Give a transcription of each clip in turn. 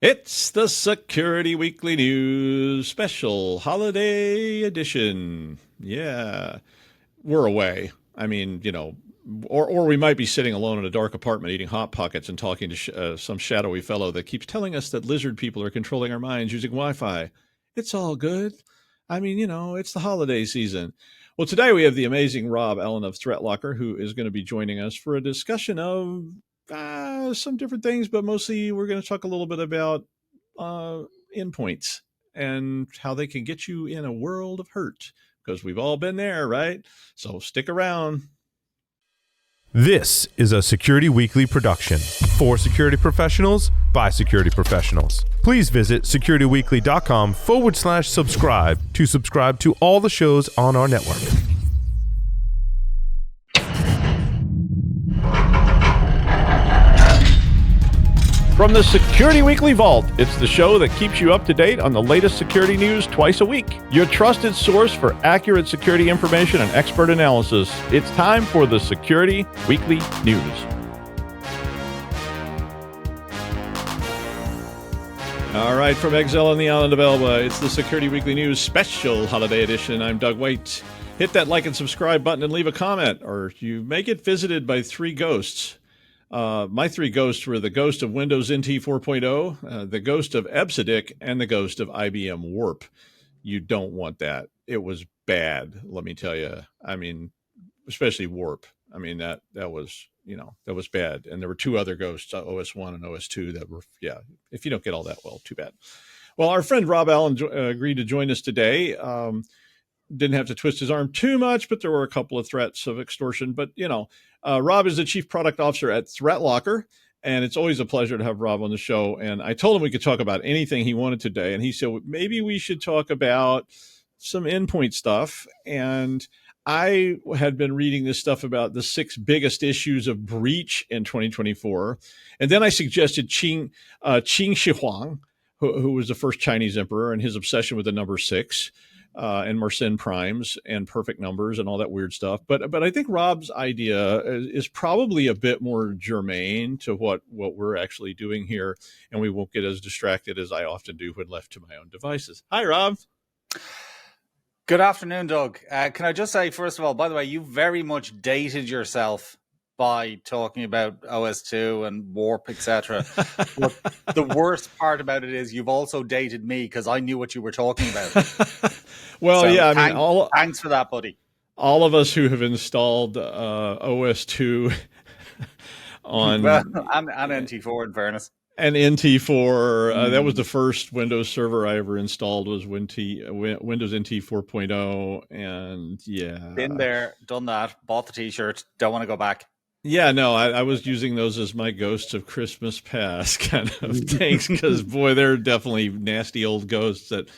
It's the Security Weekly News special holiday edition. Yeah, we're away. I mean, or we might be sitting alone in a dark apartment eating Hot Pockets and talking to some shadowy fellow that keeps telling us that lizard people are controlling our minds using Wi-Fi. It's all good. I mean, it's the holiday season. Well, today we have the amazing Rob Allen of Threat Locker, who is going to be joining us for a discussion of some different things, but mostly we're going to talk a little bit about uh, endpoints and how they can get you in a world of hurt because we've all been there, right? So stick around. This is a Security Weekly production for security professionals by security professionals. Please visit securityweekly.com/subscribe to subscribe to all the shows on our network. From the Security Weekly Vault, it's the show that keeps you up to date on the latest security news twice a week. Your trusted source for accurate security information and expert analysis. It's time for the Security Weekly News. All right, from Exile on the island of Elba, it's the Security Weekly News special holiday edition. I'm Doug White. Hit that like and subscribe button and leave a comment, or you may get visited by three ghosts. My three ghosts were the ghost of Windows NT 4.0, the ghost of Ebsidic, and the ghost of IBM Warp. You don't want that. It was bad, let me tell you. I mean, especially Warp. I mean, that was bad. And there were two other ghosts, OS 1 and OS 2, that were, if you don't get all that, well, too bad. Well, our friend Rob Allen agreed to join us today. Didn't have to twist his arm too much, but there were a couple of threats of extortion. But, Rob is the chief product officer at Threat Locker, and it's always a pleasure to have Rob on the show. And I told him we could talk about anything he wanted today. And he said, maybe we should talk about some endpoint stuff. And I had been reading this stuff about the 6 biggest issues of breach in 2024. And then I suggested Qin Shi Huang, who was the first Chinese emperor, and his obsession with the number 6. And Mersenne primes and perfect numbers and all that weird stuff. But I think Rob's idea is probably a bit more germane to what we're actually doing here, and we won't get as distracted as I often do when left to my own devices. Hi, Rob. Good afternoon, Doug. Can I just say, first of all, by the way, you very much dated yourself by talking about OS2 and Warp, etc. But the worst part about it is you've also dated me because I knew what you were talking about. Well, So yeah, I mean, thanks for that, buddy. All of us who have installed OS2 on and NT4, in fairness. And NT4, that was the first Windows server I ever installed, was Windows NT 4.0. And yeah. Been there, done that, bought the t-shirt, don't want to go back. Yeah, no, I was using those as my ghosts of Christmas past kind of things, because, boy, they're definitely nasty old ghosts that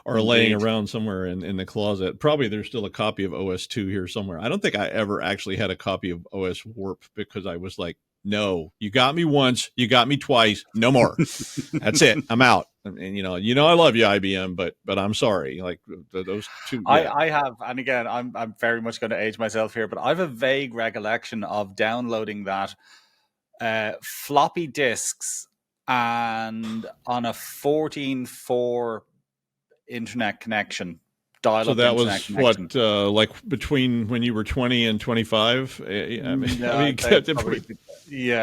are laying around somewhere in the closet. Probably there's still a copy of OS2 here somewhere. I don't think I ever actually had a copy of OS Warp, because I was like, no, you got me once, you got me twice, no more. That's it. I'm out. And I love you, IBM, but I'm sorry. Like those two. Yeah. I have, and again, I'm very much going to age myself here, but I have a vague recollection of downloading that floppy disks and on a 14.4 internet connection. So that was what, like between when you were 20 and 25? Yeah,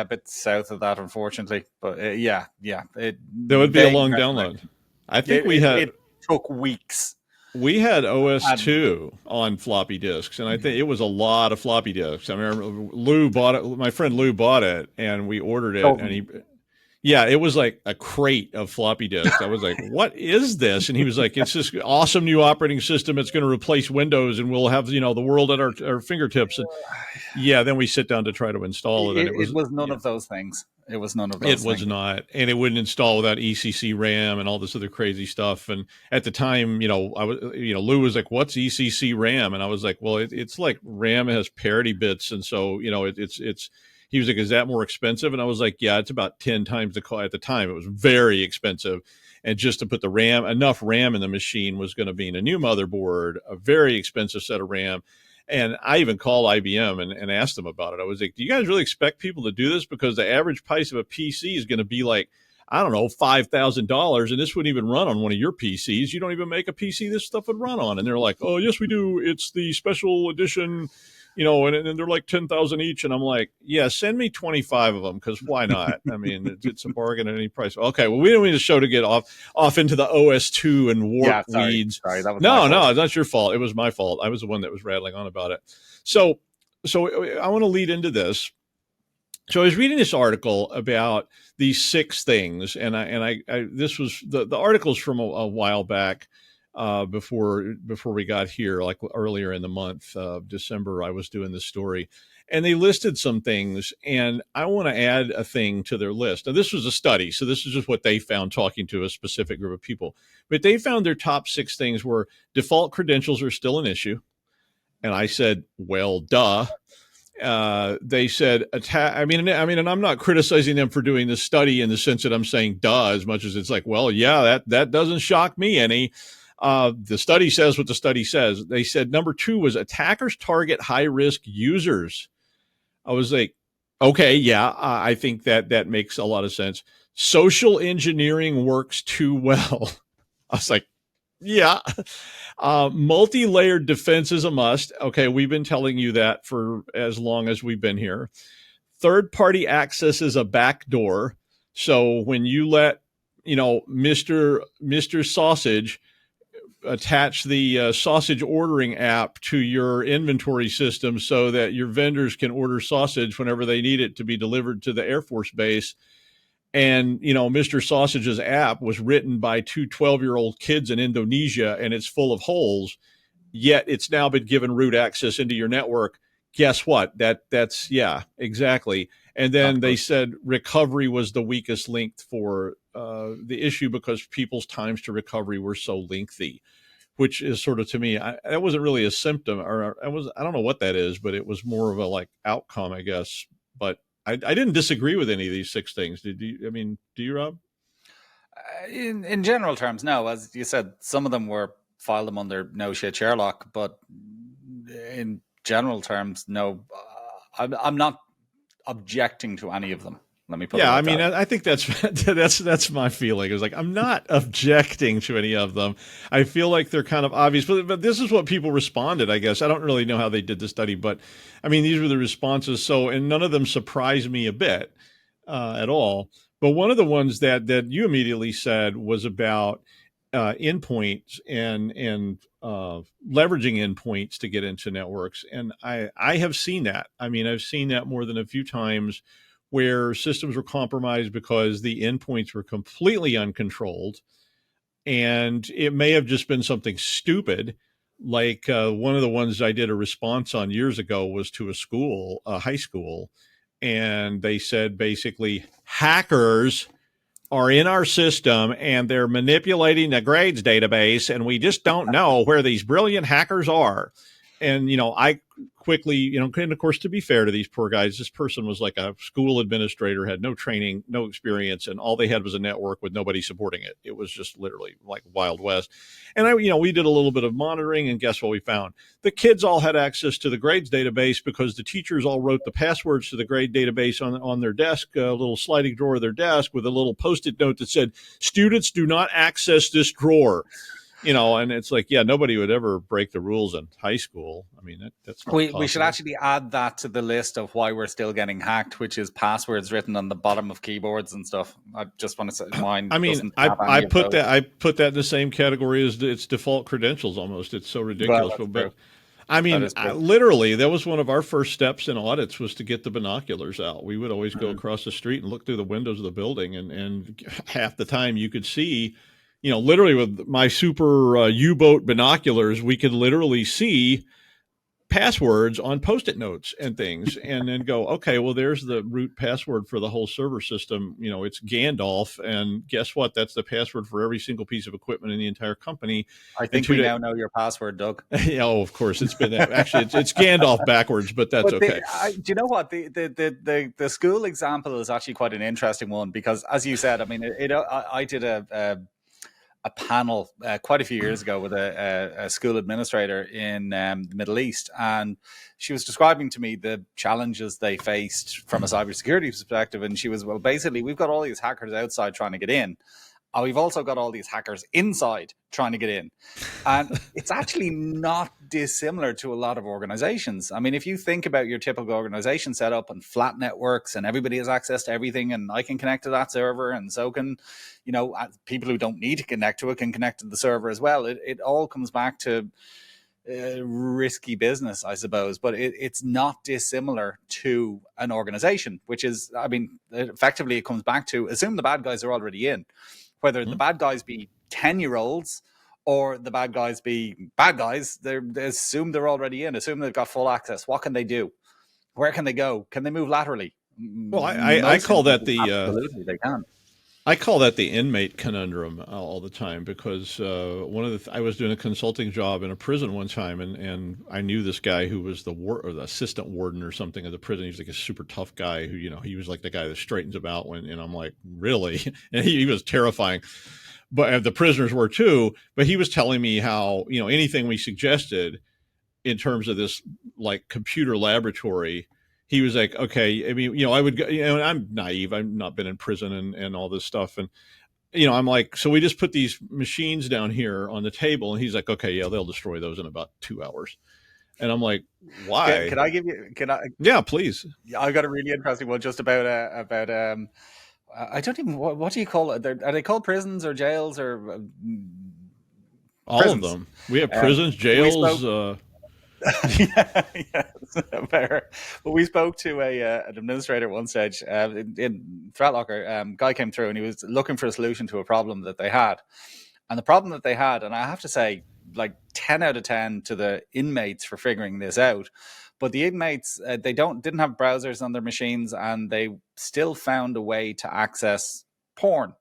a bit south of that, unfortunately. But yeah. That would be a long download. I think it took weeks. We had OS2 on floppy disks, and I think it was a lot of floppy disks. I remember Lou bought it. My friend Lou bought it, and we ordered it, and yeah, it was like a crate of floppy disks. I was like, what is this? And he was like, it's this awesome new operating system. It's going to replace Windows, and we'll have, the world at our fingertips. And yeah, then we sit down to try to install it. And it was none of those things. It was none of those things. It was not. And it wouldn't install without ECC RAM and all this other crazy stuff. And at the time, Lou was like, what's ECC RAM? And I was like, well, it's like RAM has parity bits. And so, he was like, is that more expensive? And I was like, yeah, it's about 10 times the cost. At the time, it was very expensive. And just to put enough RAM in the machine was going to be in a new motherboard, a very expensive set of RAM. And I even called IBM and asked them about it. I was like, do you guys really expect people to do this? Because the average price of a PC is going to be like, I don't know, $5,000, and this wouldn't even run on one of your PCs. You don't even make a PC this stuff would run on. And they're like, oh, yes, we do. It's the special edition, and they're like 10,000 each. And I'm like, yeah, send me 25 of them, because why not? I mean, it's a bargain at any price. Okay, well, we don't need the show to get off into the OS2 and warp weeds. Sorry, that was no, it's not your fault. It was my fault. I was the one that was rattling on about it. So I want to lead into this. So I was reading this article about these 6 things, and this was the article's from a while back, before we got here, like earlier in the month of December. I was doing this story, and they listed some things, and I want to add a thing to their list. Now, this was a study, so this is just what they found talking to a specific group of people. But they found their top 6 things were default credentials are still an issue, and I said, well, duh. They said attack. I mean, and I'm not criticizing them for doing this study in the sense that I'm saying duh, as much as it's like, well, yeah, that doesn't shock me any. The study says what the study says. They said number 2 was attackers target high risk users. I was like, okay, yeah, I think that makes a lot of sense. Social engineering works too well. I was like, yeah. Multi-layered defense is a must. Okay, we've been telling you that for as long as we've been here. Third-party access is a backdoor. So when you let, Mr. Sausage attach the sausage ordering app to your inventory system so that your vendors can order sausage whenever they need it to be delivered to the Air Force Base, and, Mr. Sausage's app was written by 2 12-year-old kids in Indonesia, and it's full of holes, yet it's now been given root access into your network. Guess what? That's yeah, exactly. And then they said recovery was the weakest link for the issue because people's times to recovery were so lengthy, which is sort of, to me, that wasn't really a symptom, or I don't know what that is, but it was more of a like outcome, I guess. But I didn't disagree with any of these 6 things. Did you? I mean, do you, Rob? In general terms, no. As you said, some of them were filed them under no shit Sherlock, but in general terms, no. I'm not objecting to any of them. Let me put it like that. I think that's my feeling. It's like, I'm not objecting to any of them. I feel like they're kind of obvious, but this is what people responded, I guess. I don't really know how they did the study, but I mean, these were the responses. So, and none of them surprised me a bit at all. But one of the ones that you immediately said was about endpoints and leveraging endpoints to get into networks. And I have seen that. I mean, I've seen that more than a few times, where systems were compromised because the endpoints were completely uncontrolled. And it may have just been something stupid. Like one of the ones I did a response on years ago was to a high school. And they said, basically, hackers are in our system and they're manipulating the grades database, and we just don't know where these brilliant hackers are. And, I quickly, and of course, to be fair to these poor guys, this person was like a school administrator, had no training, no experience, and all they had was a network with nobody supporting it. It was just literally like Wild West. And we did a little bit of monitoring, and guess what we found? The kids all had access to the grades database because the teachers all wrote the passwords to the grade database on their desk, a little sliding drawer of their desk with a little Post-it note that said, students do not access this drawer. And it's like, yeah, nobody would ever break the rules in high school. I mean, that's not we should actually add that to the list of why we're still getting hacked, which is passwords written on the bottom of keyboards and stuff. I just want to say mine. I mean, I put that in the same category as its default credentials. Almost, it's so ridiculous. Well, but I mean, literally, that was one of our first steps in audits, was to get the binoculars out. We would always go across the street and look through the windows of the building, and half the time you could see. Literally with my super U-boat binoculars, we could literally see passwords on Post-it notes and things, and then go, okay, well, there's the root password for the whole server system. It's Gandalf, and guess what? That's the password for every single piece of equipment in the entire company. I think we now know your password, Doug. Oh, of course, it's been that. Actually, it's Gandalf backwards, but that's okay. Do you know what? The school example is actually quite an interesting one, because, as you said, I mean, I did a panel quite a few years ago with a school administrator in the Middle East, and she was describing to me the challenges they faced from a cybersecurity perspective. And she was, well, basically, we've got all these hackers outside trying to get in. We've also got all these hackers inside trying to get in. And it's actually not dissimilar to a lot of organizations. I mean, if you think about your typical organization setup and flat networks and everybody has access to everything, and I can connect to that server, and so can, people who don't need to connect to it can connect to the server as well. It all comes back to risky business, I suppose, but it's not dissimilar to an organization, which is, I mean, effectively it comes back to assume the bad guys are already in. Whether the bad guys be 10-year-olds or the bad guys be bad guys, they assume they're already in, assume they've got full access. What can they do? Where can they go? Can they move laterally? Well, I call that absolutely they can. I call that the inmate conundrum all the time, because I was doing a consulting job in a prison one time, and I knew this guy who was the assistant warden or something of the prison. He was like a super tough guy who, he was like the guy that straightens them out and I'm like, really? And he was terrifying. But the prisoners were too. But he was telling me how, anything we suggested in terms of this like computer laboratory, he was like, okay, I mean, I would go, I'm naive. I've not been in prison and all this stuff. And, I'm like, so we just put these machines down here on the table. And he's like, okay, yeah, they'll destroy those in about 2 hours. And I'm like, why? Yeah, please. I got a really interesting one just about I don't even, what do you call it? Are they called prisons or jails or all prisons? Of them. We have prisons, jails, fair. But we spoke to an administrator at one stage in ThreatLocker. Guy came through and he was looking for a solution to a problem that they had. And the problem that they had, and I have to say, like 10 out of 10 to the inmates for figuring this out. But the inmates, they didn't have browsers on their machines, and they still found a way to access porn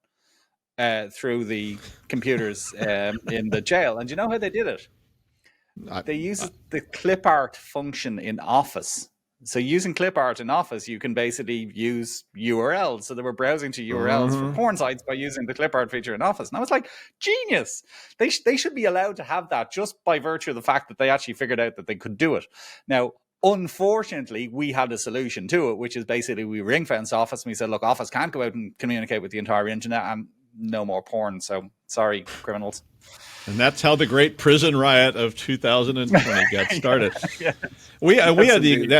through the computers in the jail. And do you know how they did it? They use the clip art function in Office. So using clip art in Office, you can basically use URLs. So they were browsing to URLs for porn sites by using the clip art feature in Office. And I was like, genius. They should be allowed to have that just by virtue of the fact that they actually figured out that they could do it. Now, unfortunately, we had a solution to it, which is basically we ring-fenced Office. And we said, look, Office can't go out and communicate with the entire internet, and no more porn. So sorry, criminals. And that's how the great prison riot of 2020 got started. Yes. We had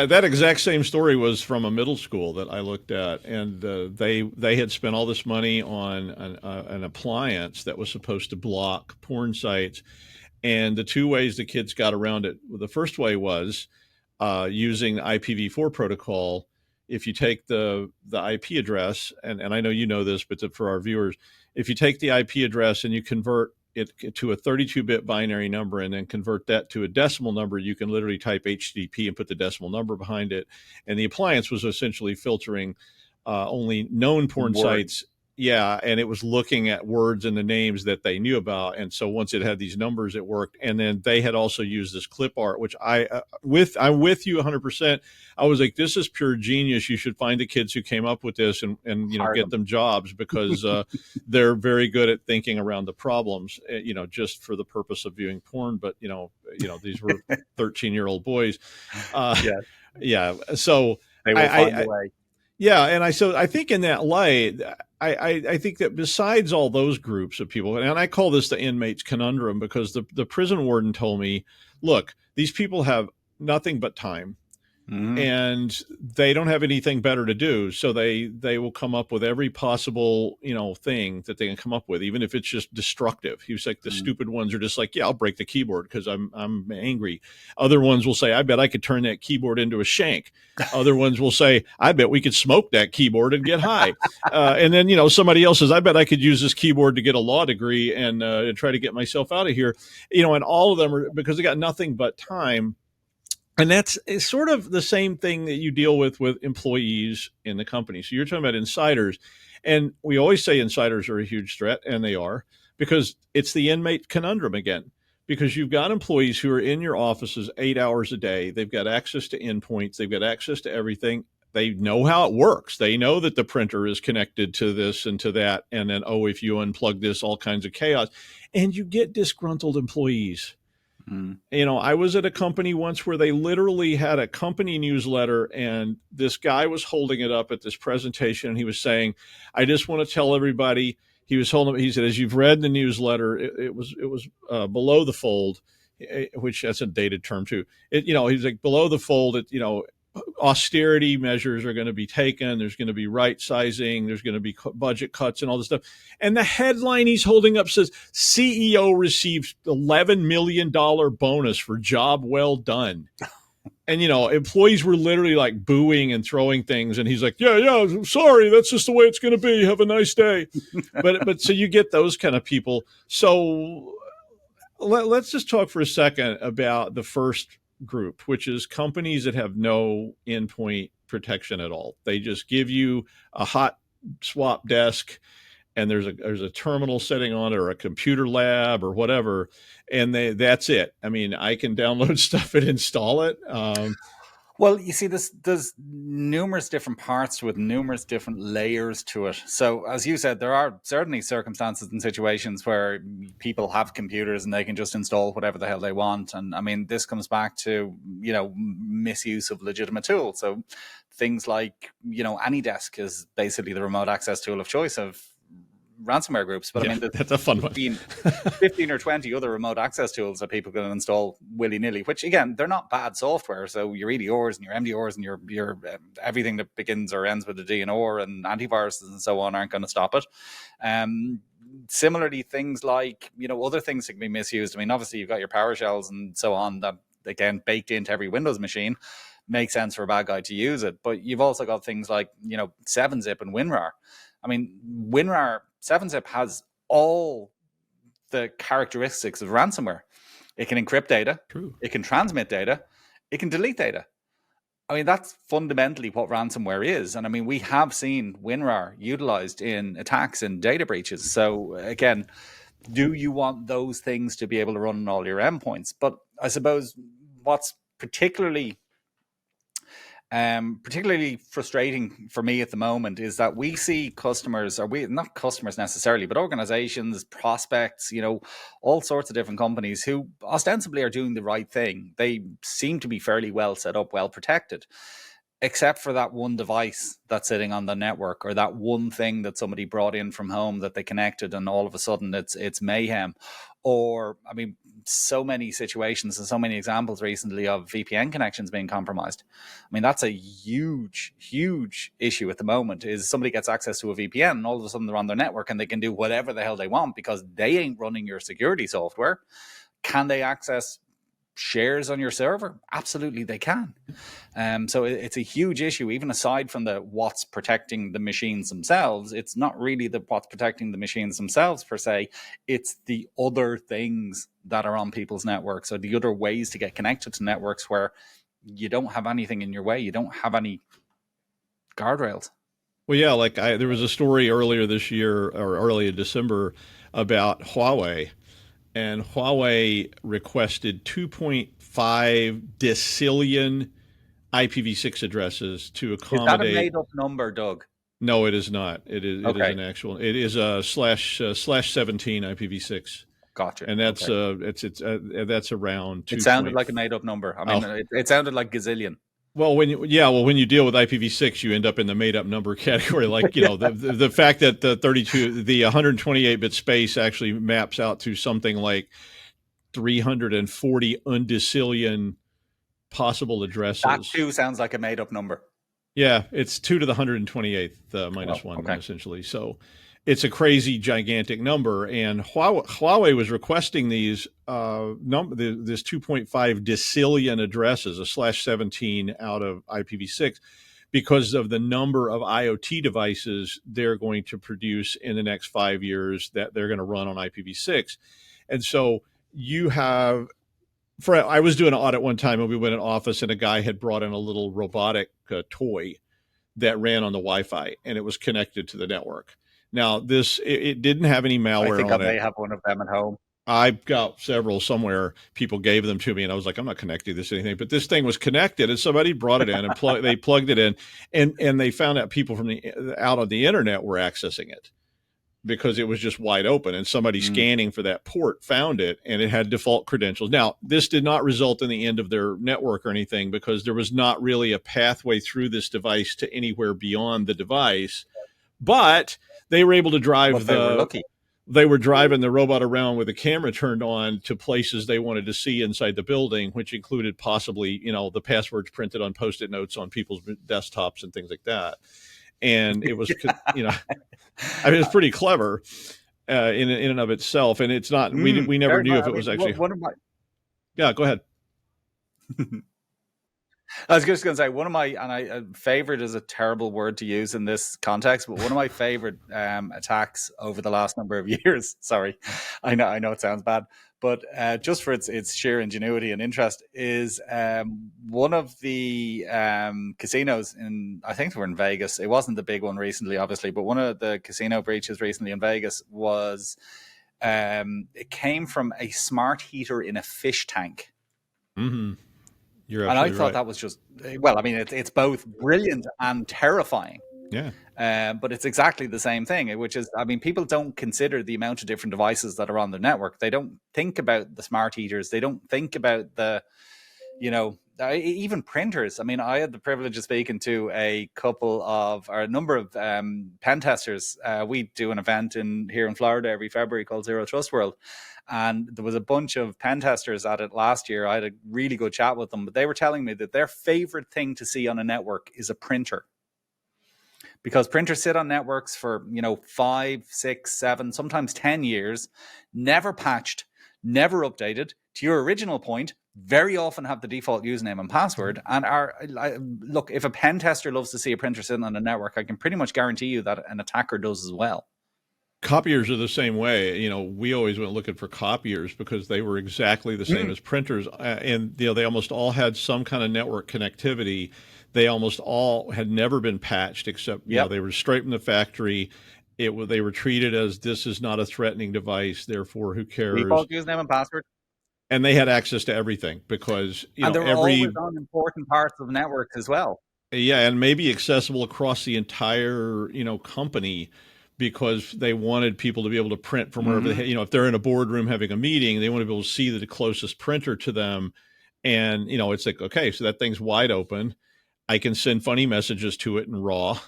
that exact same story was from a middle school that I looked at, and they had spent all this money on an appliance that was supposed to block porn sites. And the two ways the kids got around it, the first way was using the IPv4 protocol. If you take the IP address, and I know you know this, but for our viewers, if you take the IP address and you convert it to a 32-bit binary number and then convert that to a decimal number, you can literally type HTTP and put the decimal number behind it. And the appliance was essentially filtering only known porn sites. Yeah, and it was looking at words and the names that they knew about. And so once it had these numbers, it worked. And then they had also used this clip art, which I'm with you 100%. I was like, this is pure genius. You should find the kids who came up with this and get them jobs, because they're very good at thinking around the problems, just for the purpose of viewing porn. But, these were 13-year-old boys. Yeah. So they will find a way. Yeah, and I think in that light, I think that besides all those groups of people, and I call this the inmates conundrum, because the prison warden told me, look, these people have nothing but time. And they don't have anything better to do, so they will come up with every possible thing that they can come up with, even if it's just destructive. He was like, the stupid ones are just like, yeah, I'll break the keyboard because I'm angry. Other ones will say, I bet I could turn that keyboard into a shank. Other ones will say, I bet we could smoke that keyboard and get high. And then somebody else says, I bet I could use this keyboard to get a law degree and try to get myself out of here. And all of them are, because they got nothing but time. And that's sort of the same thing that you deal with employees in the company. So you're talking about insiders. And we always say insiders are a huge threat, and they are, because it's the inmate conundrum again. Because you've got employees who are in your offices 8 hours a day. They've got access to endpoints. They've got access to everything. They know how it works. They know that the printer is connected to this and to that. And then, oh, if you unplug this, all kinds of chaos. And you get disgruntled employees. I was at a company once where they literally had a company newsletter, and this guy was holding it up at this presentation, and he was saying, I just want to tell everybody, he said, as you've read the newsletter, it was below the fold, which that's a dated term too. He's like, below the fold, austerity measures are going to be taken. There's going to be right sizing. There's going to be budget cuts and all this stuff. And the headline he's holding up says CEO receives $11 million bonus for job well done. And, employees were literally like booing and throwing things. And he's like, yeah, sorry, that's just the way it's going to be. Have a nice day. But so you get those kind of people. So let's just talk for a second about the first group, which is companies that have no endpoint protection at all. They just give you a hot swap desk, and there's a terminal sitting on it, or a computer lab or whatever, and that's it. I mean, I can download stuff and install it. Well, you see, there's numerous different parts to it, numerous different layers to it. So, as you said, there are certainly circumstances and situations where people have computers and they can just install whatever the hell they want. And I mean, this comes back to, misuse of legitimate tools. So things like, AnyDesk is basically the remote access tool of choice of ransomware groups. But I mean, that's a fun one. 15 or 20 other remote access tools that people can install willy-nilly, which again, they're not bad software. So your EDRs and your MDRs and your everything that begins or ends with a DNR and antiviruses and so on aren't going to stop it. Similarly, things like, other things that can be misused. I mean, obviously you've got your PowerShells and so on that, again, baked into every Windows machine. Makes sense for a bad guy to use it. But you've also got things like, 7-Zip and WinRAR. I mean, WinRAR, 7-Zip has all the characteristics of ransomware. It can encrypt data. True. It can transmit data. It can delete data. I mean, that's fundamentally what ransomware is. And I mean, we have seen WinRAR utilized in attacks and data breaches. So again, do you want those things to be able to run on all your endpoints? But I suppose what's particularly frustrating for me at the moment is that we see customers, not customers necessarily, but organizations, prospects, all sorts of different companies who ostensibly are doing the right thing. They seem to be fairly well set up, well protected, except for that one device that's sitting on the network, or that one thing that somebody brought in from home that they connected, and all of a sudden it's mayhem. Or, I mean, so many situations and so many examples recently of VPN connections being compromised. I mean, that's a huge, huge issue at the moment, is somebody gets access to a VPN and all of a sudden they're on their network and they can do whatever the hell they want because they ain't running your security software. Can they access shares on your server? Absolutely they can. So it's a huge issue, even aside from the what's protecting the machines themselves. It's not really the what's protecting the machines themselves per se. It's the other things that are on people's networks, or the other ways to get connected to networks where you don't have anything in your way. You don't have any guardrails. Well, yeah, like there was a story earlier this year, or early in December, about Huawei. And Huawei requested 2.5 decillion IPv6 addresses to accommodate. Is that a made-up number, Doug? No, it is not. It is. Okay. It is an actual. It is a /17 IPv6. Gotcha. And that's that's around. 2. It sounded like a made-up number. I mean, it sounded like gazillion. Well, when you deal with IPv6, you end up in the made-up number category. Like, the fact that the 128-bit space actually maps out to something like 340 undecillion possible addresses. That too sounds like a made-up number. Yeah, it's 2 to the 128th minus 1, okay, essentially. So it's a crazy, gigantic number. And Huawei was requesting these this 2.5 decillion addresses, a /17 out of IPv6, because of the number of IoT devices they're going to produce in the next 5 years that they're going to run on IPv6. And so you have, I was doing an audit one time, and we went in an office, and a guy had brought in a little robotic toy that ran on the Wi-Fi, and it was connected to the network. Now, it didn't have any malware on it. I think I may have one of them at home. I've got several somewhere. People gave them to me, and I was like, I'm not connecting this to anything. But this thing was connected, and somebody brought it in and they plugged it in, and they found out people from out on the internet were accessing it because it was just wide open, and somebody scanning for that port found it, and it had default credentials. Now, this did not result in the end of their network or anything because there was not really a pathway through this device to anywhere beyond the device, but they were able to drive They were lucky. They were driving the robot around with the camera turned on to places they wanted to see inside the building, which included possibly, the passwords printed on Post-it notes on people's desktops and things like that. And it was, I mean, it's pretty clever in and of itself. And it's not, we never knew if it was actually. Yeah, go ahead. I was just going to say one of my, and favorite is a terrible word to use in this context, but one of my favorite attacks over the last number of years. Sorry, I know it sounds bad, but just for its sheer ingenuity and interest is one of the casinos I think they were in Vegas. It wasn't the big one recently, obviously, but one of the casino breaches recently in Vegas was it came from a smart heater in a fish tank. Mm-hmm. And I thought that was just, well, I mean, it's both brilliant and terrifying. Yeah. But it's exactly the same thing, which is, I mean, people don't consider the amount of different devices that are on the network. They don't think about the smart heaters. They don't think about the, even printers. I mean, I had the privilege of speaking to a number of pen testers. We do an event here in Florida every February called Zero Trust World. And there was a bunch of pen testers at it last year. I had a really good chat with them, but they were telling me that their favorite thing to see on a network is a printer. Because printers sit on networks for, 5, 6, 7, sometimes 10 years, never patched, never updated. To your original point, very often have the default username and password. And look, if a pen tester loves to see a printer sitting on a network, I can pretty much guarantee you that an attacker does as well. Copiers are the same way. We always went looking for copiers because they were exactly the same as printers. And, they almost all had some kind of network connectivity. They almost all had never been patched except, they were straight from the factory. They were treated as this is not a threatening device. Therefore, who cares? Default username and password. And they had access to everything because, and they're always on important parts of networks as well. Yeah. And maybe accessible across the entire, company, because they wanted people to be able to print from wherever they, if they're in a boardroom having a meeting, they want to be able to see the closest printer to them. And, it's like, okay, so that thing's wide open. I can send funny messages to it in RAW,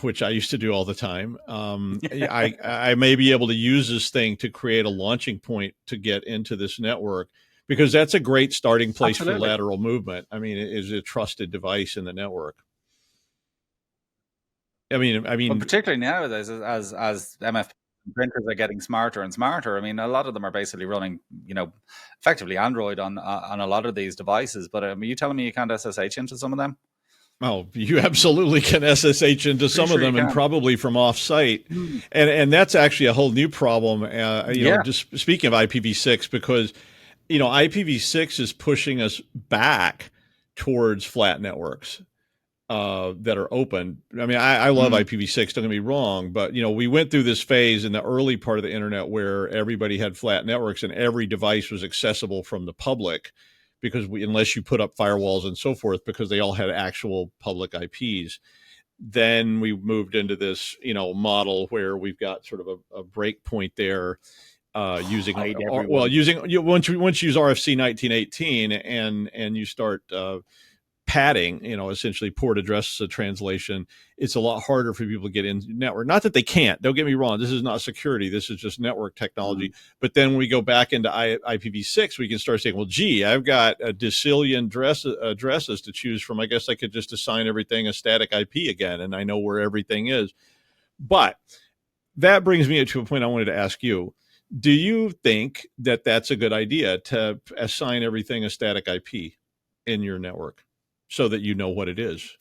which I used to do all the time. I may be able to use this thing to create a launching point to get into this network, because that's a great starting place for lateral movement. I mean, it is a trusted device in the network. I mean, but particularly nowadays, as MFP printers are getting smarter and smarter. I mean, a lot of them are basically running, effectively Android on a lot of these devices. But are you telling me you can't SSH into some of them? Oh, you absolutely can SSH into some of them, and probably from off-site. And that's actually a whole new problem. Just speaking of IPv6, because IPv6 is pushing us back towards flat networks that are open. I mean, I love IPv6, don't get me wrong, but we went through this phase in the early part of the internet where everybody had flat networks and every device was accessible from the public, because unless you put up firewalls and so forth, because they all had actual public IPs. Then we moved into this, model where we've got sort of a break point there, using once you use RFC 1918 and you start padding, essentially port address translation, it's a lot harder for people to get in network. Not that they can't, don't get me wrong. This is not security. This is just network technology. But then when we go back into IPv6, we can start saying, well, gee, I've got a decillion addresses to choose from. I guess I could just assign everything a static IP again, and I know where everything is. But that brings me to a point I wanted to ask you. Do you think that that's a good idea to assign everything a static IP in your network, so that you know what it is?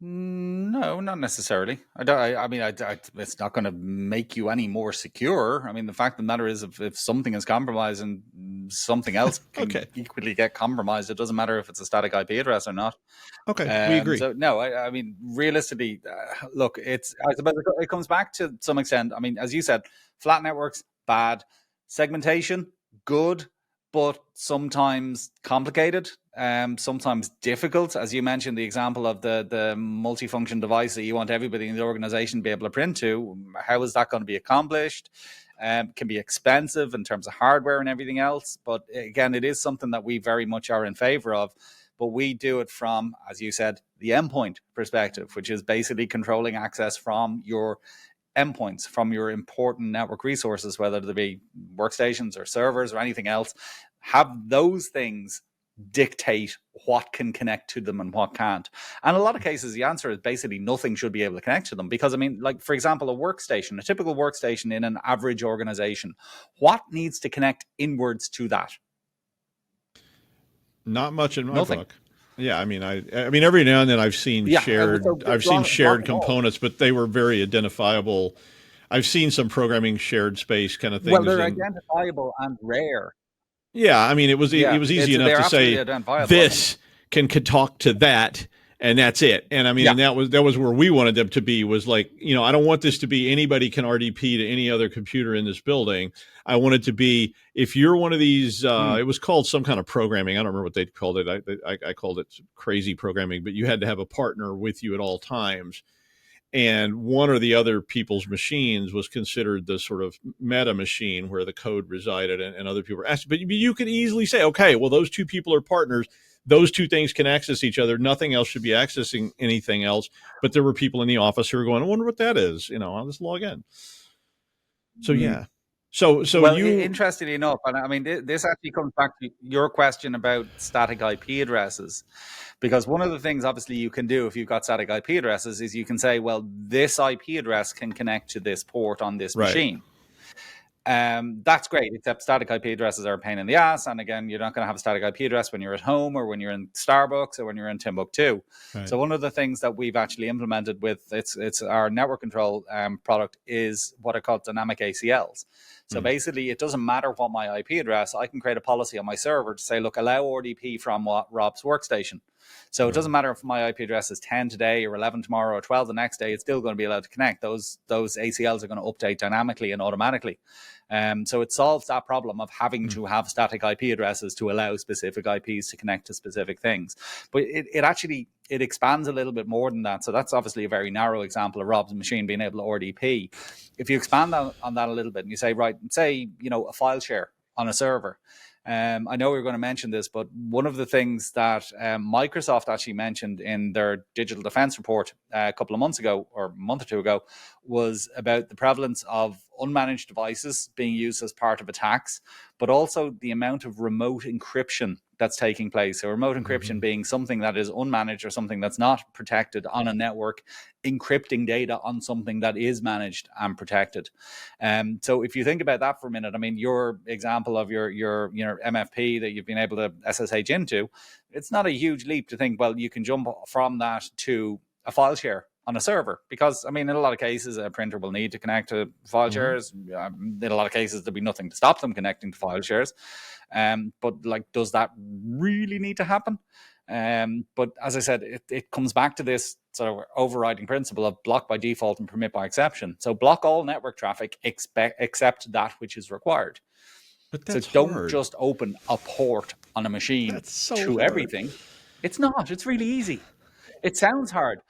No, not necessarily. It's not going to make you any more secure. I mean, the fact of the matter is, if something is compromised and something else can Okay. equally get compromised. It doesn't matter if it's a static IP address or not. Okay, we agree. So no, I mean, realistically, look, I suppose it comes back to some extent. I mean, as you said, flat networks, bad. Segmentation, good, but sometimes complicated, sometimes difficult. As you mentioned, the example of the multifunction device that you want everybody in the organization to be able to print to, how is that going to be accomplished? Can be expensive in terms of hardware and everything else. But again, it is something that we very much are in favor of. But we do it from, as you said, the endpoint perspective, which is basically controlling access from your endpoints, from your important network resources, whether they be workstations or servers or anything else. Have those things dictate what can connect to them and what can't. And in a lot of cases, the answer is basically nothing should be able to connect to them. Because, I mean, like, for example, a typical workstation in an average organization, what needs to connect inwards to that? Not much in my Nothing. book. Yeah, I mean, every now and then I've seen shared components, but they were very identifiable. I've seen some programming shared space kind of things. Well, they're identifiable and rare. Yeah, I mean, it was easy enough to say this can talk to that, and that's it. And I mean, and that was where we wanted them to be, was like, I don't want this to be anybody can RDP to any other computer in this building. I want it to be, if you're one of these, it was called some kind of programming. I don't remember what they called it. I called it crazy programming, but you had to have a partner with you at all times. And one or the other people's machines was considered the sort of meta machine where the code resided, and other people were asked. But you could easily say, okay, well, those two people are partners. Those two things can access each other. Nothing else should be accessing anything else. But there were people in the office who were going, I wonder what that is. I'll just log in. So, yeah. So well, interestingly enough, and I mean, this actually comes back to your question about static IP addresses, because one of the things obviously you can do if you've got static IP addresses is you can say, well, this IP address can connect to this port on this machine. That's great, except static IP addresses are a pain in the ass. And again, you're not going to have a static IP address when you're at home or when you're in Starbucks or when you're in Timbuktu. Right. So one of the things that we've actually implemented with it's our network control product is what are called dynamic ACLs. So basically, it doesn't matter what my IP address, I can create a policy on my server to say, look, allow RDP from Rob's workstation. So it doesn't matter if my IP address is 10 today or 11 tomorrow or 12 the next day, it's still going to be allowed to connect. Those ACLs are going to update dynamically and automatically. So it solves that problem of having to have static IP addresses to allow specific IPs to connect to specific things. But it expands a little bit more than that. So that's obviously a very narrow example of Rob's machine being able to RDP. If you expand on that a little bit and you say, right, say, a file share on a server. I know we were going to mention this, but one of the things that Microsoft actually mentioned in their digital defense report a couple of months ago or a month or two ago was about the prevalence of unmanaged devices being used as part of attacks, but also the amount of remote encryption that's taking place. So remote encryption being something that is unmanaged or something that's not protected on a network, encrypting data on something that is managed and protected. So if you think about that for a minute, I mean, your example of your MFP that you've been able to SSH into, it's not a huge leap to think, well, you can jump from that to a file share on a server, because I mean, in a lot of cases, a printer will need to connect to file shares. In a lot of cases, there'll be nothing to stop them connecting to file shares. But like, does that really need to happen? But as I said, it comes back to this sort of overriding principle of block by default and permit by exception. So block all network traffic except that which is required. But that's so don't just open a port on a machine to everything. It's not. It's really easy. It sounds hard.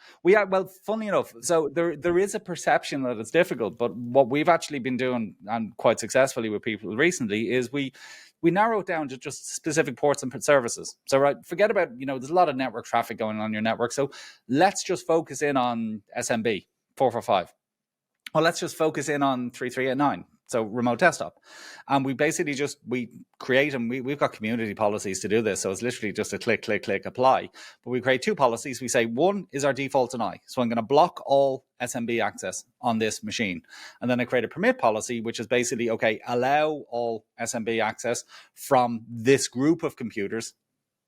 Funny enough, so there is a perception that it's difficult, but what we've actually been doing, and quite successfully with people recently, is we narrow it down to just specific ports and services. So right, forget about, there's a lot of network traffic going on your network. So let's just focus in on SMB 445. Or let's just focus in on 3389. So remote desktop. And we basically we create, and we've got community policies to do this. So it's literally just a click, apply. But we create two policies. We say one is our default deny. So I'm going to block all SMB access on this machine. And then I create a permit policy, which is basically, okay, allow all SMB access from this group of computers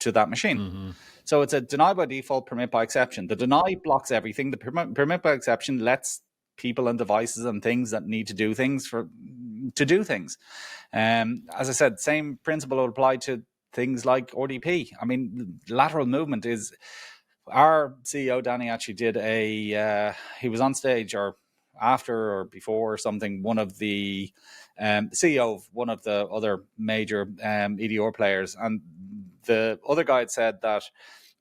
to that machine. So it's a deny by default, permit by exception. The deny blocks everything. The permit by exception lets people and devices and things that need to do things for do things. As I said, same principle would apply to things like RDP. I mean, lateral movement is, our CEO Danny actually did he was on stage or after or before or something, one of the CEO of one of the other major EDR players, and the other guy had said that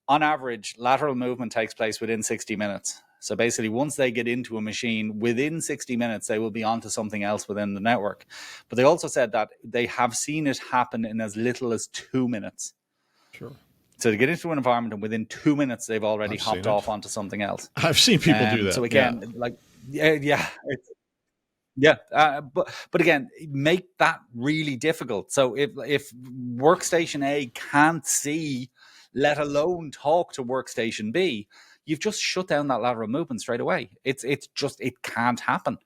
on average lateral movement takes place within 60 minutes. So basically, once they get into a machine, within 60 minutes, they will be onto something else within the network. But they also said that they have seen it happen in as little as 2 minutes. Sure. So to get into an environment, and within 2 minutes, they've already hopped off onto something else. I've seen people do that. So again, but again, make that really difficult. So if workstation A can't see, let alone talk to workstation B, you've just shut down that lateral movement straight away. It can't happen.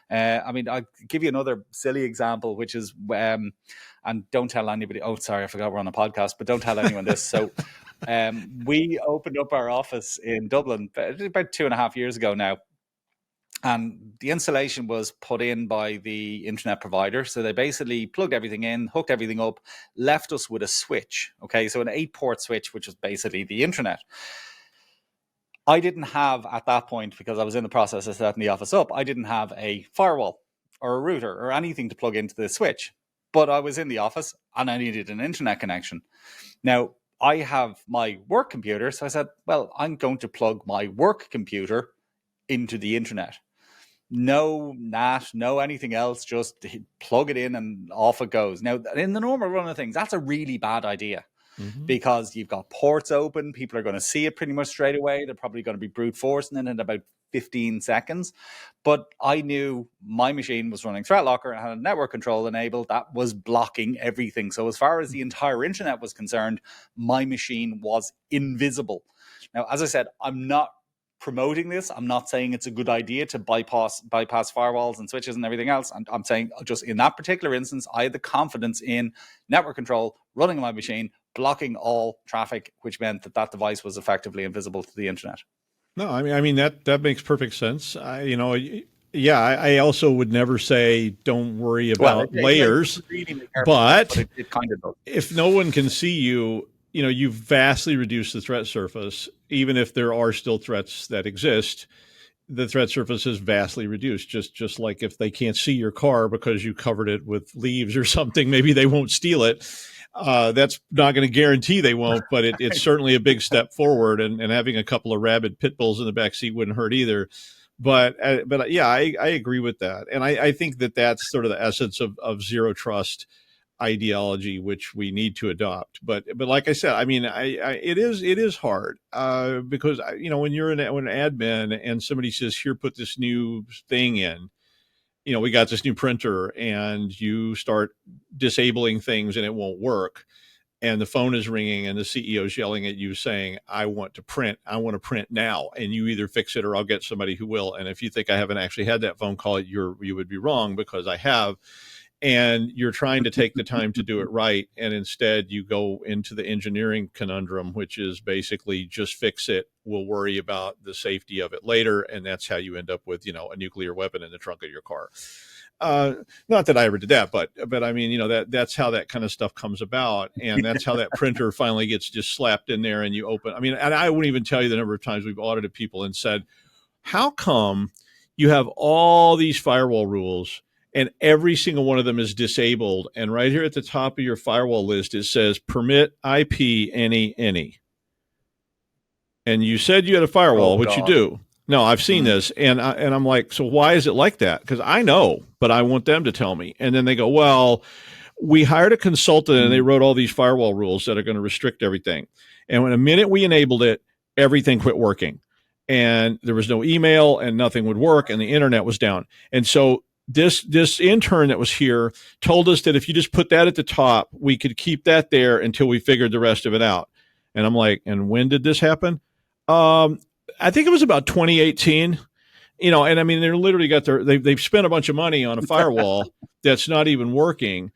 I mean, I'll give you another silly example, which is, and don't tell anybody. Oh, sorry, I forgot we're on a podcast, but don't tell anyone this. So we opened up our office in Dublin about 2.5 years ago now. And the installation was put in by the internet provider. So they basically plugged everything in, hooked everything up, left us with a switch. Okay, so an 8-port switch, which was basically the internet. I didn't have, at that point, because I was in the process of setting the office up, I didn't have a firewall or a router or anything to plug into the switch. But I was in the office and I needed an internet connection. Now, I have my work computer, so I said, well, I'm going to plug my work computer into the internet. No NAT, no anything else, just plug it in and off it goes. Now, in the normal run of things, that's a really bad idea. Because you've got ports open, people are going to see it pretty much straight away. They're probably going to be brute forcing it in about 15 seconds. But I knew my machine was running ThreatLocker and had a network control enabled that was blocking everything. So as far as the entire internet was concerned, my machine was invisible. Now, as I said, I'm not promoting this. I'm not saying it's a good idea to bypass firewalls and switches and everything else. And I'm saying just in that particular instance, I had the confidence in network control running on my machine, blocking all traffic, which meant that device was effectively invisible to the internet. No, I mean that makes perfect sense. I also would never say don't worry about layers, but it kind of does. If no one can see you, you've vastly reduced the threat surface. Even if there are still threats that exist, the threat surface is vastly reduced. Just like if they can't see your car because you covered it with leaves or something, maybe they won't steal it. That's not going to guarantee they won't, but it's certainly a big step forward. And having a couple of rabid pit bulls in the backseat wouldn't hurt either. But yeah, I agree with that. And I think that's sort of the essence of zero trust ideology, which we need to adopt. But like I said, I mean, it is hard because when you're an admin and somebody says, here, put this new thing in, we got this new printer, and you start disabling things and it won't work. And the phone is ringing and the CEO is yelling at you saying, I want to print now. And you either fix it or I'll get somebody who will. And if you think I haven't actually had that phone call, you would be wrong, because I have. And you're trying to take the time to do it right. And instead you go into the engineering conundrum, which is basically just fix it. We'll worry about the safety of it later. And that's how you end up with, a nuclear weapon in the trunk of your car. Not that I ever did that, but I mean, that's how that kind of stuff comes about. And that's how that printer finally gets just slapped in there and you open. I mean, and I wouldn't even tell you the number of times we've audited people and said, how come you have all these firewall rules and every single one of them is disabled? And right here at the top of your firewall list, it says permit IP any. And you said you had a firewall, which you do. No, I've seen this. And I'm like, so why is it like that? Because I know, but I want them to tell me. And then they go, well, we hired a consultant and they wrote all these firewall rules that are going to restrict everything. And when the minute we enabled it, everything quit working. And there was no email and nothing would work and the internet was down. And so this intern that was here told us that if you just put that at the top, we could keep that there until we figured the rest of it out. And I'm like, and when did this happen? I think it was about 2018, and I mean, they're literally they've spent a bunch of money on a firewall that's not even working.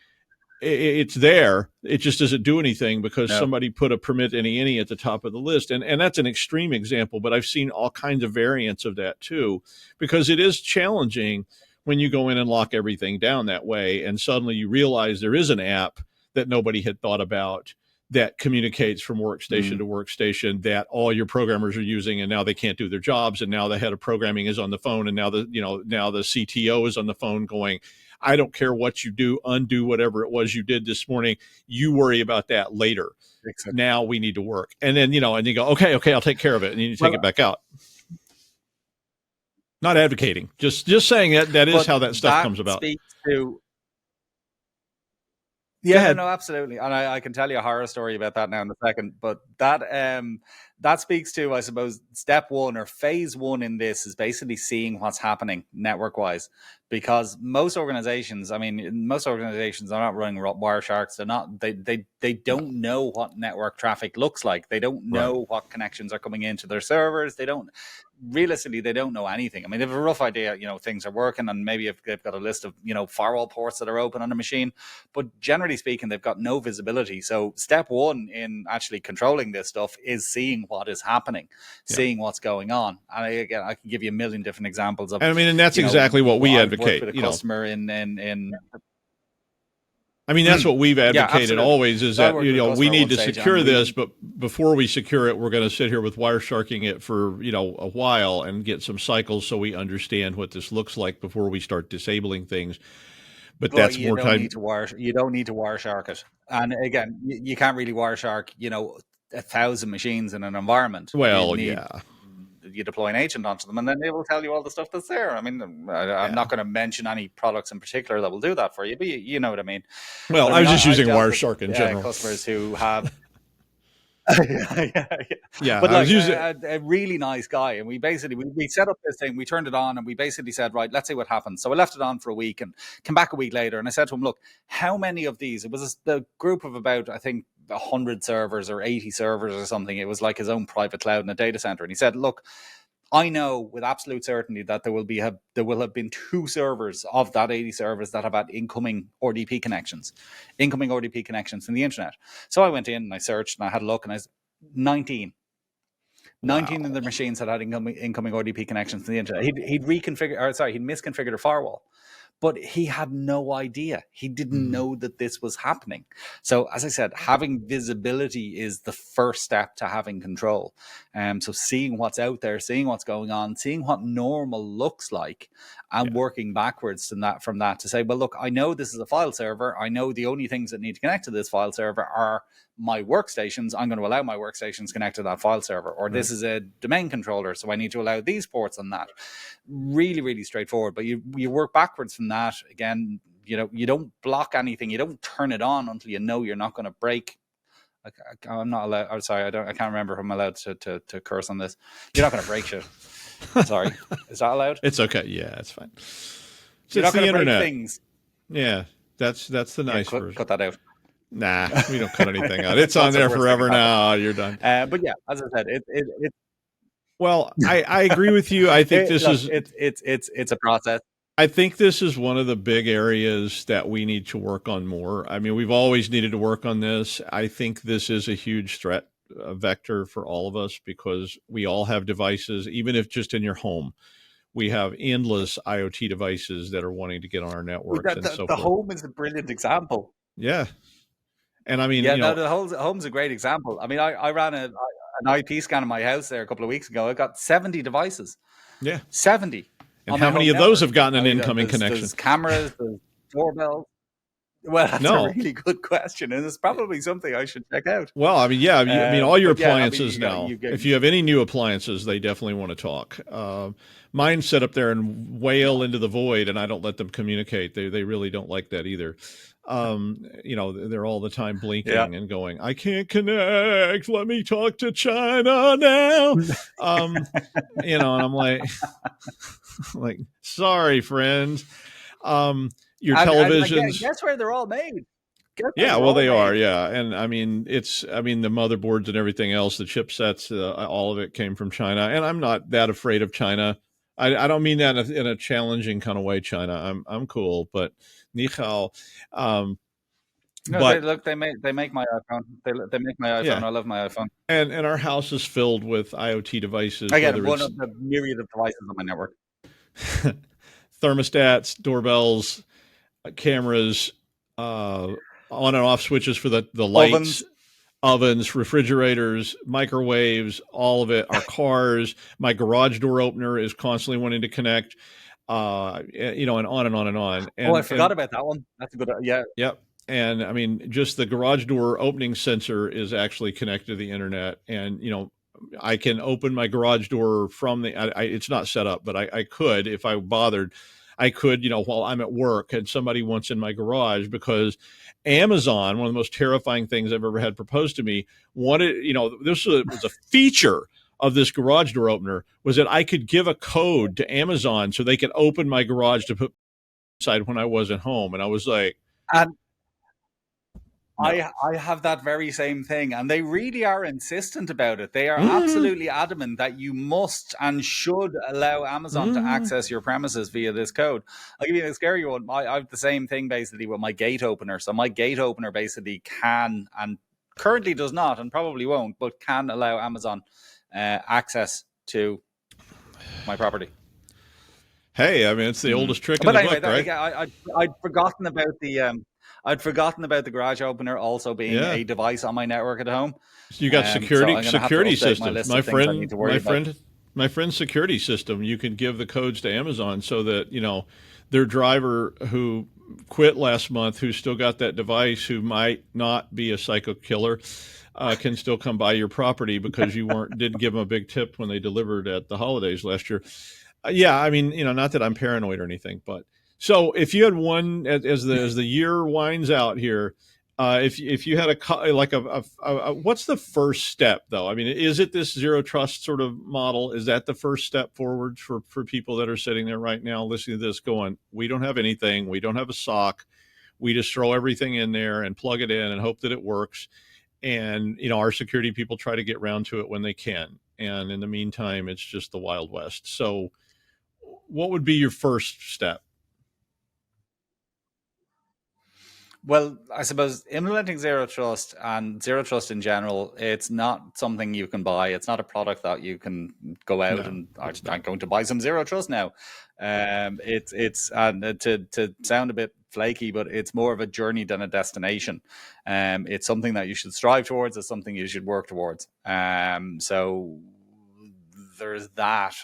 It's there. It just doesn't do anything because somebody put a permit any at the top of the list. And that's an extreme example, but I've seen all kinds of variants of that too, because it is challenging when you go in and lock everything down that way, and suddenly you realize there is an app that nobody had thought about that communicates from workstation to workstation that all your programmers are using, and now they can't do their jobs, and now the head of programming is on the phone, and now the CTO is on the phone going, I don't care what you do, undo whatever it was you did this morning. You worry about that later. Exactly. Now we need to work. And then, and you go, okay, I'll take care of it. And you take it back out. Not advocating, just saying that is how that stuff comes about. Yeah, no, absolutely. And I can tell you a horror story about that now in a second. But that speaks to, I suppose, step one or phase one in this is basically seeing what's happening network-wise. Because most organizations are not running Wiresharks. They're not. They don't know what network traffic looks like. They don't know what connections are coming into their servers. They don't know anything. I mean, they have a rough idea, things are working, and maybe if they've got a list of, firewall ports that are open on a machine, but generally speaking, they've got no visibility. So step one in actually controlling this stuff is seeing what is happening, seeing what's going on. And I can give you a million different examples of. And that's exactly what we advocate. With a customer in. That's what we've advocated always, is that we need to secure this, but before we secure it, we're going to sit here with Wiresharking it for a while and get some cycles so we understand what this looks like before we start disabling things. But that's more time. You don't need to Wireshark it, and again, you can't really Wireshark 1,000 machines in an environment. Well, you deploy an agent onto them, and then they will tell you all the stuff that's there. I mean, I'm not going to mention any products in particular that will do that for you, but you know what I mean. Well, I was just using Wireshark in general. Customers who have. Yeah, but a really nice guy, and we basically we set up this thing, we turned it on, and we basically said, right, let's see what happens. So I left it on for a week and came back a week later, and I said to him, look, how many of these? It was a group of about, I think, 100 servers or 80 servers or something. It was like his own private cloud in a data center, and he said, look, I know with absolute certainty that there will have been 2 servers of that 80 servers that have had incoming RDP connections in the internet. So I went in and I searched and I had a look, and I was 19 of the machines that had incoming RDP connections to the internet. He'd misconfigured a firewall, but he had no idea. He didn't know that this was happening. So as I said, having visibility is the first step to having control. So seeing what's out there, seeing what's going on, seeing what normal looks like, and working backwards from that to say, well, look, I know this is a file server. I know the only things that need to connect to this file server are my workstations. I'm going to allow my workstations connect to that file server. Or this is a domain controller, so I need to allow these ports on that. Really, really straightforward. But you work backwards from that. Again, you don't block anything. You don't turn it on until you know you're not going to break. I'm not allowed. I'm sorry. I can't remember if I'm allowed to curse on this. You're not going to break shit. Sorry. Is that allowed? It's okay. Yeah, it's fine. You're not going to break things. Yeah, that's the nice version. Cut that out. Nah, we don't cut anything out. It's on there forever now. You're done. But yeah, as I said, well, I agree with you. I think it's a process. I think this is one of the big areas that we need to work on more. I mean, we've always needed to work on this. I think this is a huge threat vector for all of us, because we all have devices, even if just in your home. We have endless IoT devices that are wanting to get on our networks and so forth. The home is a brilliant example. Yeah. And I mean, the home's a great example. I mean, I ran an IP scan in my house there a couple of weeks ago. I got 70 devices. Yeah. 70. And how many of those have gotten an incoming connection? There's cameras, there's doorbells. Well, that's a really good question, and it's probably something I should check out. Well, I mean, I mean, all your appliances now. If you have any new appliances, they definitely want to talk. Mine sit up there and wail into the void, and I don't let them communicate. They really don't like that either. They're all the time blinking and going, "I can't connect. Let me talk to China now." And I'm like, sorry, friends. Your televisions. Guess where they're all made. They are. Yeah. And I mean, the motherboards and everything else, the chipsets, all of it came from China. And I'm not that afraid of China. I don't mean that in a challenging kind of way, China. I'm cool, but ni hao. They make my iPhone. They make my iPhone. Yeah. I love my iPhone. And our house is filled with IoT devices. I get one of the myriad of devices on my network. thermostats, doorbells, cameras, on and off switches for the lights, ovens, refrigerators, microwaves, all of it. Our cars, my garage door opener is constantly wanting to connect, and on and on and on. Oh, I forgot about that one. That's a good. Yeah. Yep. And I mean, just the garage door opening sensor is actually connected to the internet. And, I can open my garage door from it's not set up, but I could, if I bothered, I could, while I'm at work and somebody wants in my garage, because Amazon, one of the most terrifying things I've ever had proposed to me, wanted, this was a feature of this garage door opener, was that I could give a code to Amazon so they could open my garage to put inside when I wasn't home. And I was like, And no. I have that very same thing, and they really are insistent about it. They are absolutely adamant that you must and should allow Amazon to access your premises via this code. I'll give you a scary one. I have the same thing basically with my gate opener. So my gate opener basically can, and currently does not, and probably won't, but can allow Amazon access to my property. Hey, I mean, it's the oldest trick in the book, right? I'd forgotten about the garage opener also being a device on my network at home. So you got security systems. My friend's security system, you can give the codes to Amazon so that, their driver who quit last month, who's still got that device, who might not be a psycho killer, can still come by your property because you didn't give them a big tip when they delivered at the holidays last year. Yeah, I mean, not that I'm paranoid or anything, but so if you had one as the year winds out here, if you had what's the first step though? I mean, is it this zero trust sort of model? Is that the first step forward for people that are sitting there right now listening to this going, we don't have anything, we don't have a SOC, we just throw everything in there and plug it in and hope that it works. And, our security people try to get around to it when they can. And in the meantime, it's just the Wild West. So what would be your first step? Well, I suppose implementing zero trust and zero trust in general, it's not something you can buy. It's not a product that you can go out and I'm going to buy some zero trust now. It's to sound a bit flaky, but it's more of a journey than a destination. It's something that you should strive towards. It's something you should work towards. So there's that.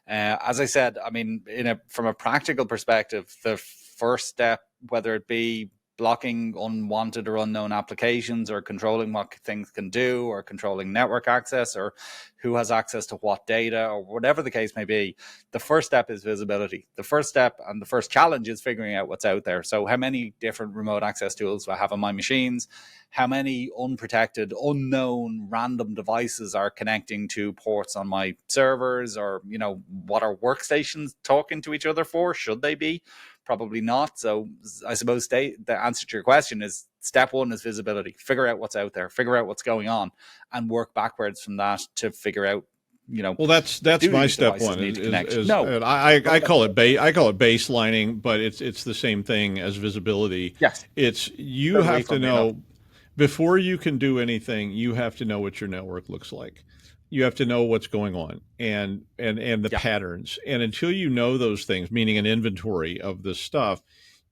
As I said, I mean, from a practical perspective, the first step, whether it be blocking unwanted or unknown applications, or controlling what things can do, or controlling network access, or who has access to what data, or whatever the case may be, the first step is visibility. The first step and the first challenge is figuring out what's out there. So how many different remote access tools do I have on my machines? How many unprotected, unknown, random devices are connecting to ports on my servers? Or, what are workstations talking to each other for? Should they be? Probably not. So I suppose the answer to your question is step one is visibility. Figure out what's out there, figure out what's going on, and work backwards from that to figure out, well, that's my step one. I call it baselining, but it's the same thing as visibility. Yes. You have to know before you can do anything, you have to know what your network looks like. You have to know what's going on and the patterns. And until you know those things, meaning an inventory of this stuff,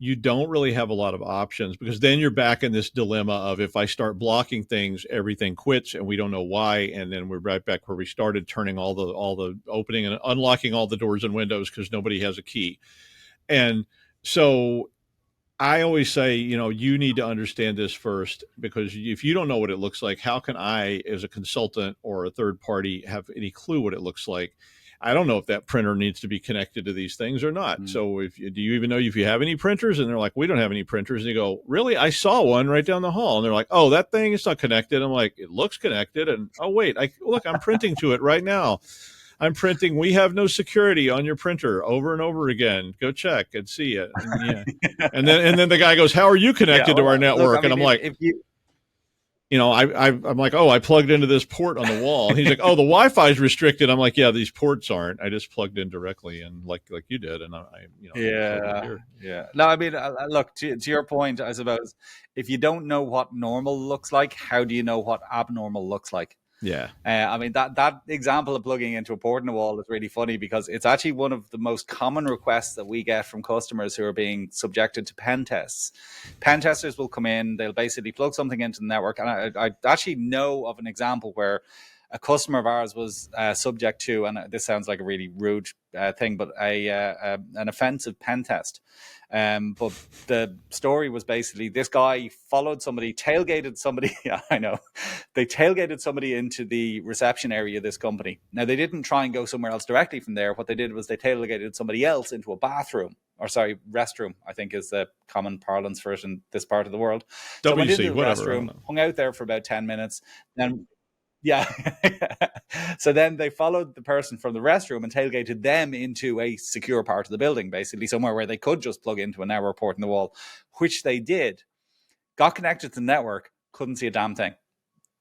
you don't really have a lot of options, because then you're back in this dilemma of, if I start blocking things, everything quits and we don't know why. And then we're right back where we started, turning all the opening and unlocking all the doors and windows because nobody has a key. And so I always say, you need to understand this first, because if you don't know what it looks like, how can I, as a consultant or a third party, have any clue what it looks like? I don't know if that printer needs to be connected to these things or not. So do you even know if you have any printers? And they're like, we don't have any printers. And you go, really? I saw one right down the hall. And they're like, oh, that thing is not connected. I'm like, it looks connected. And oh, wait, I'm printing to it right now. I'm printing, we have no security on your printer, over and over again. Go check and see it. And then the guy goes, how are you connected to our network? And I'm like, I'm like, oh, I plugged into this port on the wall. And he's like, oh, the Wi-Fi is restricted. I'm like, yeah, these ports aren't. I just plugged in directly, and like you did. And Yeah. No, I mean, look, to your point, I suppose, if you don't know what normal looks like, how do you know what abnormal looks like? Yeah. I mean, that example of plugging into a port in the wall is really funny because it's actually one of the most common requests that we get from customers who are being subjected to pen tests. Pen testers will come in, they'll basically plug something into the network. And I actually know of an example where a customer of ours was subject to, and this sounds like a really rude thing, but an offensive pen test. But the story was basically this guy followed somebody, tailgated somebody. Yeah, I know. They tailgated somebody into the reception area of this company. Now, they didn't try and go somewhere else directly from there. What they did was they tailgated somebody else into a bathroom, or sorry, restroom, I think is the common parlance for it in this part of the world. So went into the restroom, hung out there for about 10 minutes. Then yeah. So then they followed the person from the restroom and tailgated them into a secure part of the building, basically somewhere where they could just plug into a network port in the wall, which they did. Got connected to the network, couldn't see a damn thing.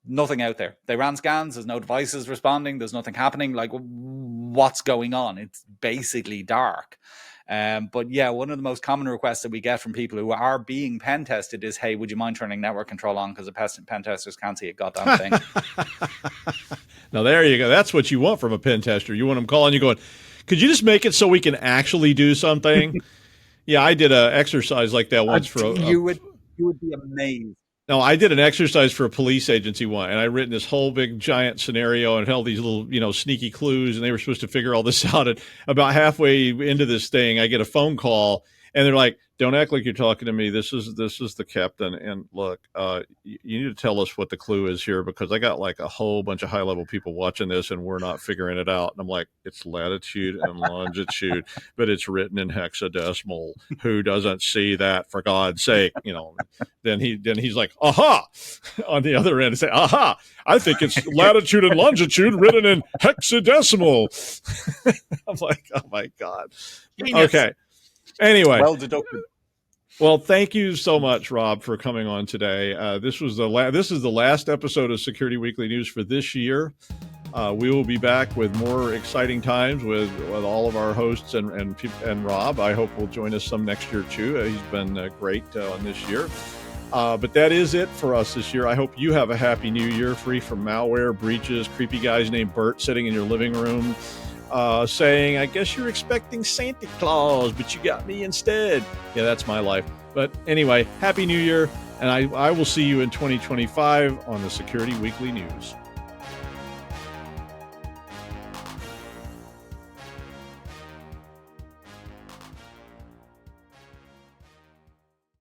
Nothing out there. They ran scans. There's no devices responding. There's nothing happening. Like, what's going on? It's basically dark. But yeah, one of the most common requests that we get from people who are being pen tested is, hey, would you mind turning network control on? Because the pen testers can't see a goddamn thing. Now, there you go. That's what you want from a pen tester. You want them calling you going, could you just make it so we can actually do something? Yeah, I did an exercise like that once for you would be amazed. No, I did an exercise for a police agency one, and I written this whole big giant scenario and held these little, sneaky clues, and they were supposed to figure all this out. And about halfway into this thing, I get a phone call, and they're like, "Don't act like you're talking to me. This is the captain. And look, you need to tell us what the clue is here because I got like a whole bunch of high level people watching this, and we're not figuring it out." And I'm like, "It's latitude and longitude, but it's written in hexadecimal. Who doesn't see that? For God's sake, Then he's like, "Aha!" on the other end, and say, "Aha! I think it's latitude and longitude written in hexadecimal." I'm like, "Oh my God!" Genius. Okay. Anyway, well deducted. Well, thank you so much, Rob, for coming on today. This is the last episode of Security Weekly News for this year. We will be back with more exciting times with all of our hosts and Rob. I hope will join us some next year too. He's been great on this year. But that is it for us this year. I hope you have a happy new year, free from malware, breaches, creepy guys named Bert sitting in your living room. Saying, I guess you're expecting Santa Claus, but you got me instead. Yeah, that's my life. But anyway, Happy New Year, and I will see you in 2025 on the Security Weekly News.